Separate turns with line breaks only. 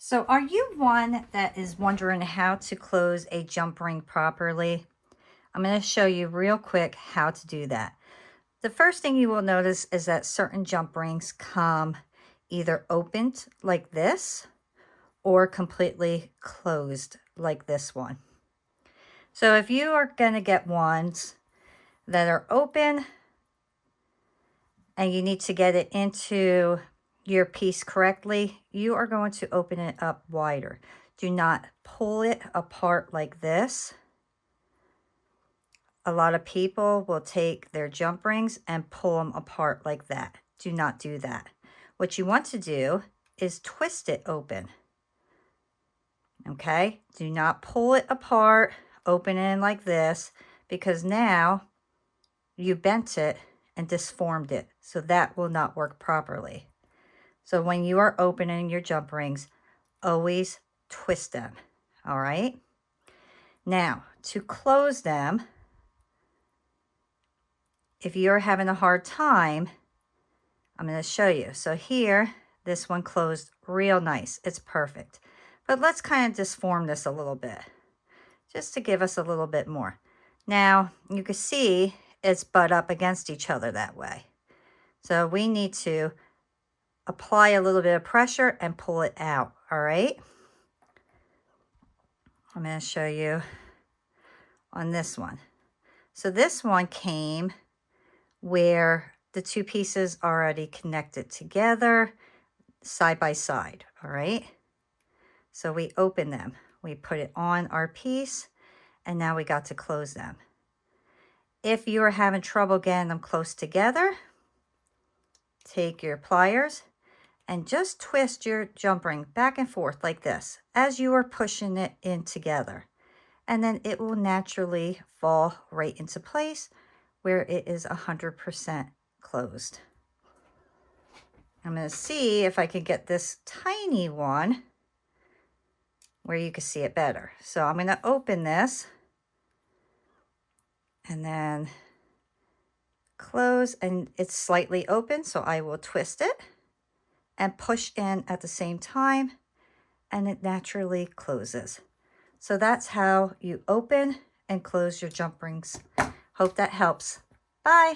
So are you one that is wondering how to close a jump ring properly? I'm going to show you real quick how to do that. The first thing you will notice is that certain jump rings come either opened like this or completely closed like this one. So if you are going to get ones that are open and you need to get it into your piece correctly, you are going to open it up wider. Do not pull it apart like this. A lot of people will take their jump rings and pull them apart like that. Do not do that. What you want to do is twist it open. Okay? Do not pull it apart, open it like this, because now you bent it and disformed it. So that will not work properly. So when you are opening your jump rings, always twist them. All right? Now, to close them, if you're having a hard time, I'm going to show you. So here, this one closed real nice. It's perfect. But let's kind of disform this a little bit, just to give us a little bit more. Now, you can see it's butt up against each other that way. So we need to apply a little bit of pressure and pull it out, all right? I'm going to show you on this one. So this one came where the two pieces are already connected together side by side, all right? So we open them, we put it on our piece, and now we got to close them. If you are having trouble getting them close together, take your pliers and just twist your jump ring back and forth like this as you are pushing it in together. And then it will naturally fall right into place where it is 100% closed. I'm going to see if I can get this tiny one where you can see it better. So I'm going to open this and then close, and it's slightly open, so I will twist it and push in at the same time, and it naturally closes. So that's how you open and close your jump rings. Hope that helps. Bye.